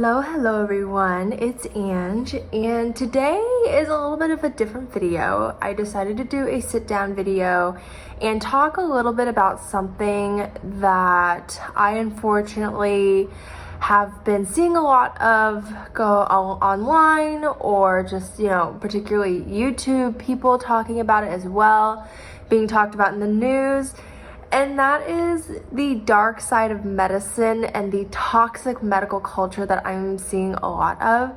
Hello everyone, it's Ange, and today is a little bit of a different video. I decided to do a sit-down video and talk a little bit about something that I unfortunately have been seeing a lot of go online, or just, particularly YouTube people talking about it as well, being talked about in the news. And that is the dark side of medicine and the toxic medical culture that I'm seeing a lot of.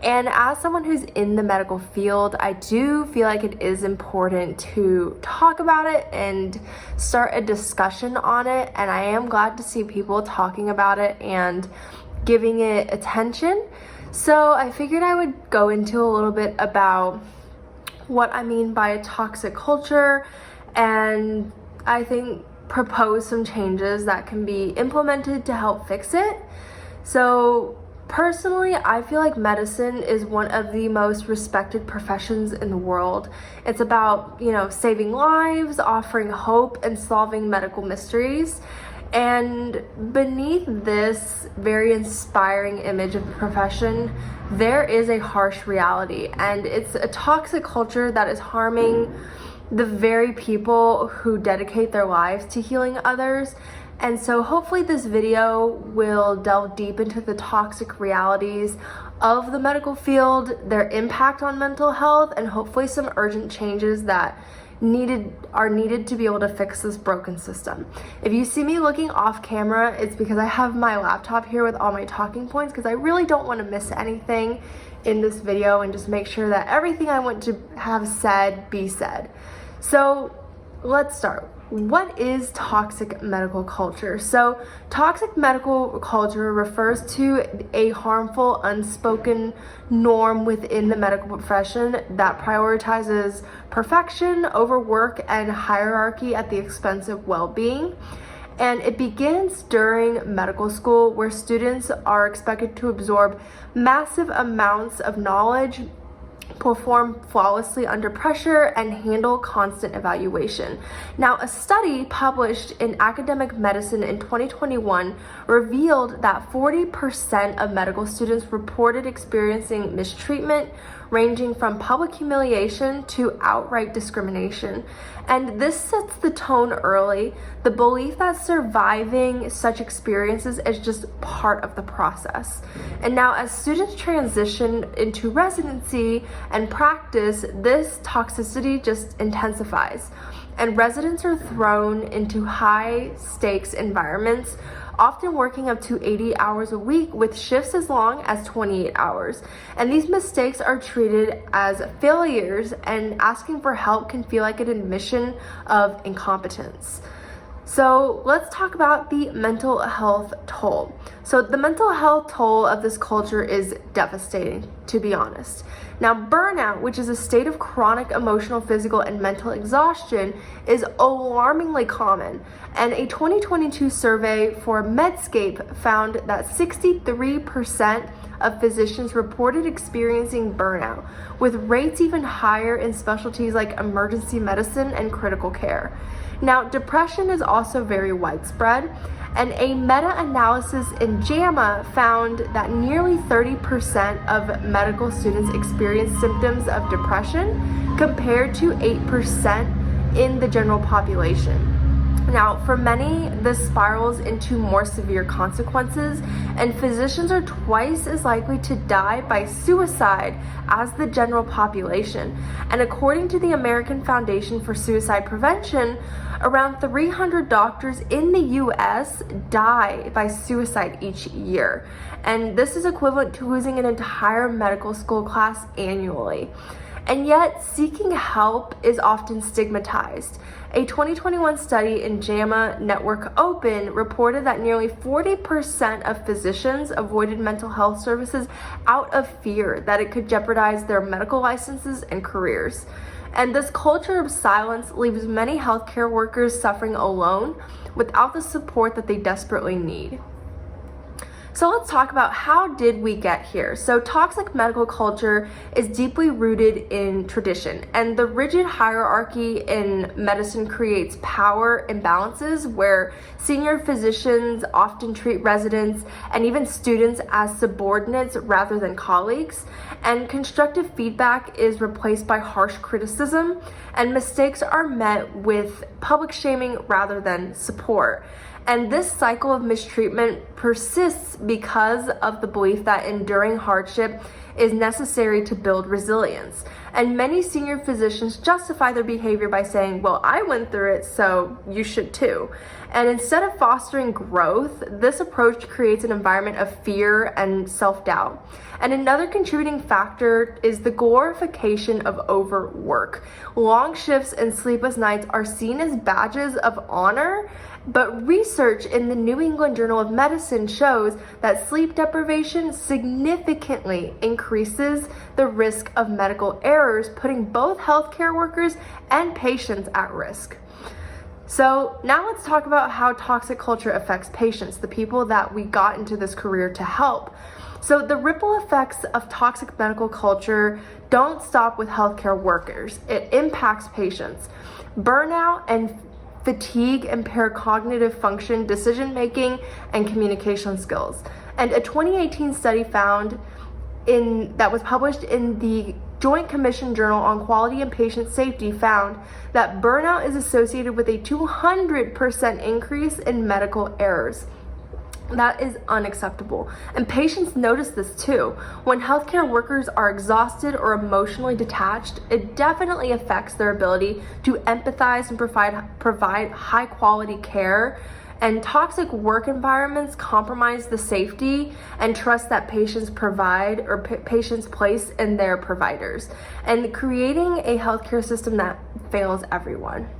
And as someone who's in the medical field, I do feel like it is important to talk about it and start a discussion on it. And I am glad to see people talking about it and giving it attention. So I figured I would go into a little bit about what I mean by a toxic culture, and I think propose some changes that can be implemented to help fix it. So personally, I feel like medicine is one of the most respected professions in the world. It's about, saving lives, offering hope, and solving medical mysteries. And beneath this very inspiring image of the profession, there is a harsh reality, and it's a toxic culture that is harming the very people who dedicate their lives to healing others. And so hopefully this video will delve deep into the toxic realities of the medical field, their impact on mental health, and hopefully some urgent changes that are needed to be able to fix this broken system. If you see me looking off camera, it's because I have my laptop here with all my talking points, because I really don't want to miss anything in this video and just make sure that everything I want to have said be said. So let's start. What is toxic medical culture? So toxic medical culture refers to a harmful, unspoken norm within the medical profession that prioritizes perfection, overwork, and hierarchy at the expense of well-being. And it begins during medical school, where students are expected to absorb massive amounts of knowledge, perform flawlessly under pressure, and handle constant evaluation. Now, a study published in Academic Medicine in 2021 revealed that 40% of medical students reported experiencing mistreatment, ranging from public humiliation to outright discrimination. And this sets the tone early, the belief that surviving such experiences is just part of the process. And now, as students transition into residency and practice, this toxicity just intensifies, and residents are thrown into high stakes environments, often working up to 80 hours a week with shifts as long as 28 hours. And these mistakes are treated as failures, and asking for help can feel like an admission of incompetence. So let's talk about the mental health toll. So the mental health toll of this culture is devastating, to be honest. Now, burnout, which is a state of chronic emotional, physical, and mental exhaustion, is alarmingly common. And a 2022 survey for Medscape found that 63% of physicians reported experiencing burnout, with rates even higher in specialties like emergency medicine and critical care. Now, depression is also very widespread, and a meta-analysis in JAMA found that nearly 30% of medical students experience symptoms of depression, compared to 8% in the general population. Now, for many, this spirals into more severe consequences, and physicians are twice as likely to die by suicide as the general population. And according to the American Foundation for Suicide Prevention, around 300 doctors in the US die by suicide each year. And this is equivalent to losing an entire medical school class annually. And yet, seeking help is often stigmatized. A 2021 study in JAMA Network Open reported that nearly 40% of physicians avoided mental health services out of fear that it could jeopardize their medical licenses and careers. And this culture of silence leaves many healthcare workers suffering alone, without the support that they desperately need. So let's talk about how did we get here. So toxic medical culture is deeply rooted in tradition, and the rigid hierarchy in medicine creates power imbalances where senior physicians often treat residents and even students as subordinates rather than colleagues, and constructive feedback is replaced by harsh criticism, and mistakes are met with public shaming rather than support. And this cycle of mistreatment persists because of the belief that enduring hardship is necessary to build resilience. And many senior physicians justify their behavior by saying, well, I went through it, so you should too. And instead of fostering growth, this approach creates an environment of fear and self-doubt. And another contributing factor is the glorification of overwork. Long shifts and sleepless nights are seen as badges of honor, but research in the New England Journal of Medicine shows that sleep deprivation significantly increases the risk of medical errors, putting both healthcare workers and patients at risk. So now let's talk about how toxic culture affects patients, the people that we got into this career to help. So the ripple effects of toxic medical culture don't stop with healthcare workers. It impacts patients. Burnout and fatigue impair cognitive function, decision-making, and communication skills. And a 2018 study that was published in the Joint Commission Journal on Quality and Patient Safety found that burnout is associated with a 200% increase in medical errors. That is unacceptable. And patients notice this too. When healthcare workers are exhausted or emotionally detached, it definitely affects their ability to empathize and provide high quality care. And toxic work environments compromise the safety and trust that patients patients place in their providers, and creating a healthcare system that fails everyone.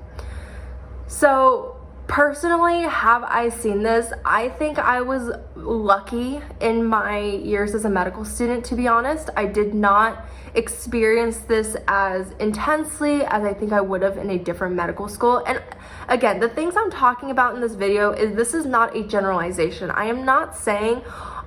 So personally, have I seen this? I think I was lucky in my years as a medical student, to be honest. I did not experience this as intensely as I think I would have in a different medical school. And again, the things I'm talking about in this video this is not a generalization. I am not saying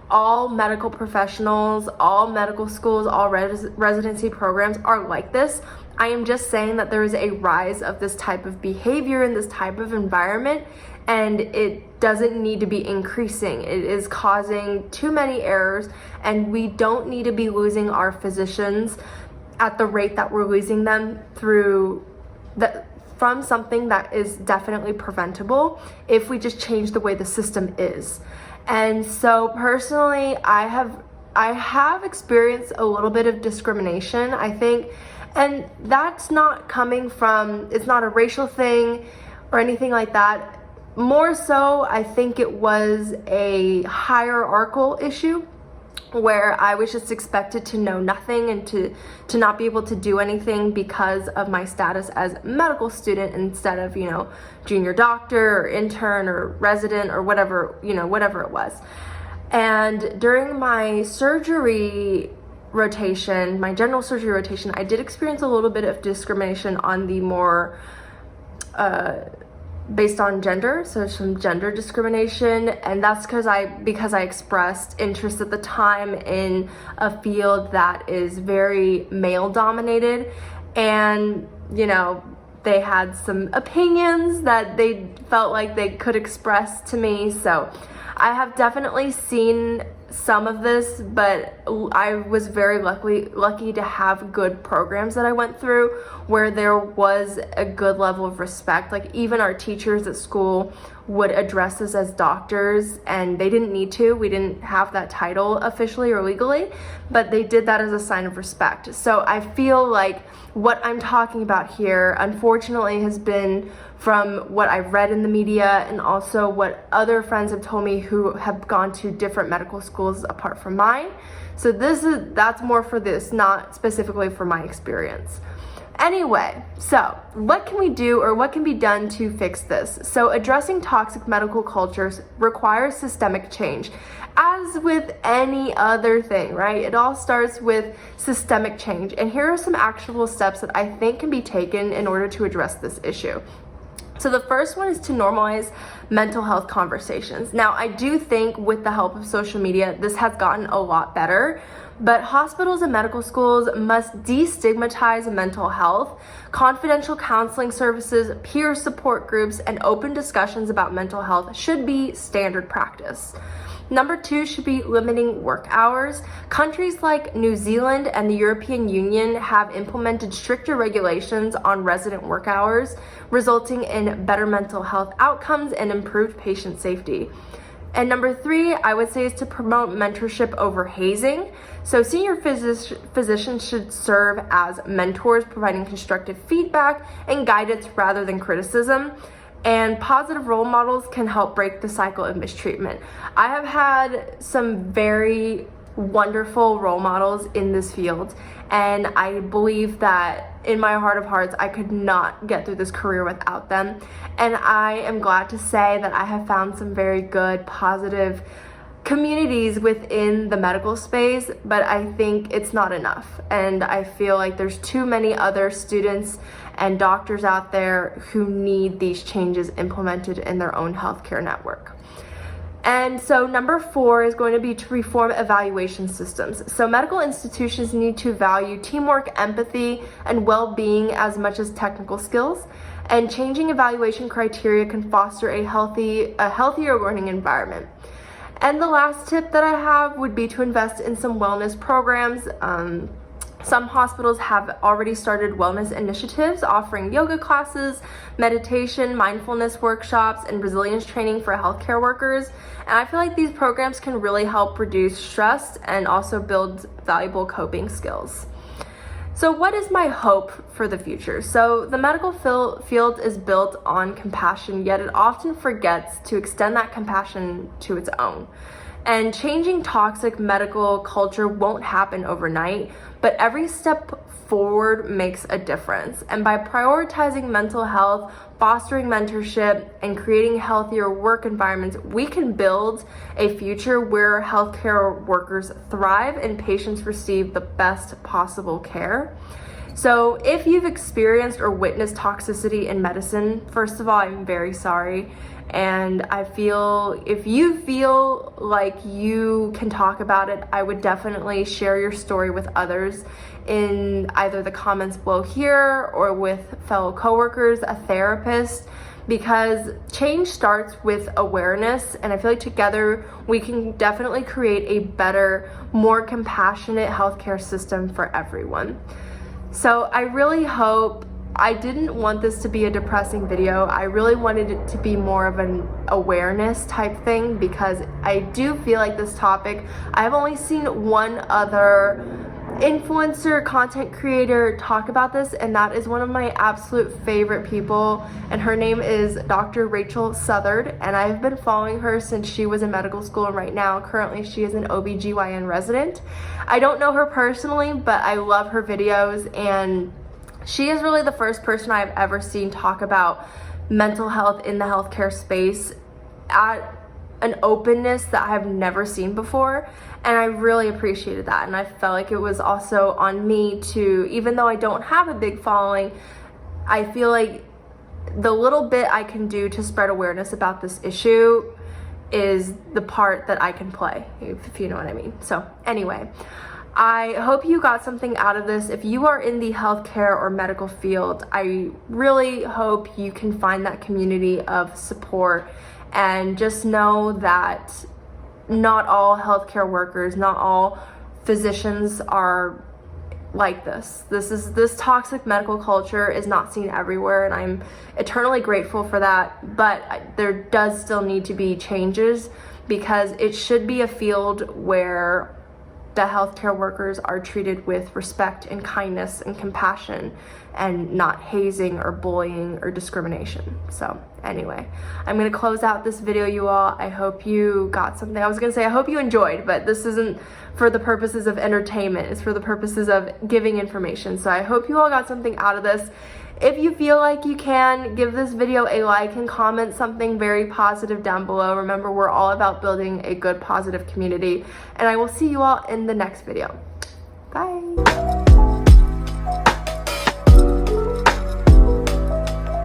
all medical professionals, all medical schools, all residency programs are like this. I am just saying that there is a rise of this type of behavior in this type of environment, and it doesn't need to be increasing. It is causing too many errors, and we don't need to be losing our physicians at the rate that we're losing them from something that is definitely preventable if we just change the way the system is. And so personally, I have experienced a little bit of discrimination, I think. And that's not coming from, it's not a racial thing or anything like that. More so, I think it was a hierarchical issue where I was just expected to know nothing and to not be able to do anything because of my status as a medical student instead of, junior doctor or intern or resident or whatever it was. And during my surgery rotation, my general surgery rotation, I did experience a little bit of discrimination on the more based on gender, so some gender discrimination, and that's because I expressed interest at the time in a field that is very male dominated, and they had some opinions that they felt like they could express to me. So I have definitely seen some of this, but I was very lucky to have good programs that I went through where there was a good level of respect. Like even our teachers at school would address us as doctors, and they didn't need to. We didn't have that title officially or legally, but they did that as a sign of respect. So I feel like what I'm talking about here, unfortunately, has been from what I've read in the media and also what other friends have told me who have gone to different medical schools apart from mine. So that's more for this, not specifically for my experience. Anyway, so what can we do or what can be done to fix this? So addressing toxic medical cultures requires systemic change. As with any other thing, right? It all starts with systemic change. And here are some actionable steps that I think can be taken in order to address this issue. So the first one is to normalize mental health conversations. Now, I do think with the help of social media, this has gotten a lot better, but hospitals and medical schools must destigmatize mental health. Confidential counseling services, peer support groups, and open discussions about mental health should be standard practice. Number 2 should be limiting work hours. Countries like New Zealand and the European Union have implemented stricter regulations on resident work hours, resulting in better mental health outcomes and improved patient safety. And number 3, I would say, is to promote mentorship over hazing. So senior physicians should serve as mentors, providing constructive feedback and guidance rather than criticism. And positive role models can help break the cycle of mistreatment. I have had some very wonderful role models in this field, and I believe that in my heart of hearts, I could not get through this career without them. And I am glad to say that I have found some very good, positive communities within the medical space, but I think it's not enough. And I feel like there's too many other students and doctors out there who need these changes implemented in their own healthcare network. And so number 4 is going to be to reform evaluation systems. So medical institutions need to value teamwork, empathy, and well-being as much as technical skills. And changing evaluation criteria can foster a healthier learning environment. And the last tip that I have would be to invest in some wellness programs. Some hospitals have already started wellness initiatives offering yoga classes, meditation, mindfulness workshops, and resilience training for healthcare workers. And I feel like these programs can really help reduce stress and also build valuable coping skills. So what is my hope for the future? So the medical field is built on compassion, yet it often forgets to extend that compassion to its own. And changing toxic medical culture won't happen overnight, but every step forward makes a difference. And by prioritizing mental health, fostering mentorship, and creating healthier work environments, we can build a future where healthcare workers thrive and patients receive the best possible care. So if you've experienced or witnessed toxicity in medicine, first of all, I'm very sorry. And I feel if you feel like you can talk about it, I would definitely share your story with others in either the comments below here or with fellow coworkers, a therapist, because change starts with awareness. And I feel like together we can definitely create a better, more compassionate healthcare system for everyone. So I really hope, I didn't want this to be a depressing video. I really wanted it to be more of an awareness type thing, because I do feel like this topic, I've only seen one other influencer, content creator talk about this, and that is one of my absolute favorite people, and her name is Dr. Rachel Southard, and I've been following her since she was in medical school, and right now currently she is an OBGYN resident. I don't know her personally, but I love her videos, and she is really the first person I've ever seen talk about mental health in the healthcare space at an openness that I've never seen before, and I really appreciated that. And I felt like it was also on me to, even though I don't have a big following, I feel like the little bit I can do to spread awareness about this issue is the part that I can play, if you know what I mean. So anyway, I hope you got something out of this. If you are in the healthcare or medical field, I really hope you can find that community of support, and just know that not all healthcare workers, not all physicians are like this. This toxic medical culture is not seen everywhere, and I'm eternally grateful for that, but there does still need to be changes, because it should be a field where the healthcare workers are treated with respect and kindness and compassion, and not hazing or bullying or discrimination. So anyway, I'm gonna close out this video, you all. I hope you got something. I was gonna say I hope you enjoyed, but this isn't for the purposes of entertainment. It's for the purposes of giving information. So I hope you all got something out of this. If you feel like you can, give this video a like and comment something very positive down below. Remember, we're all about building a good, positive community. And I will see you all in the next video. Bye.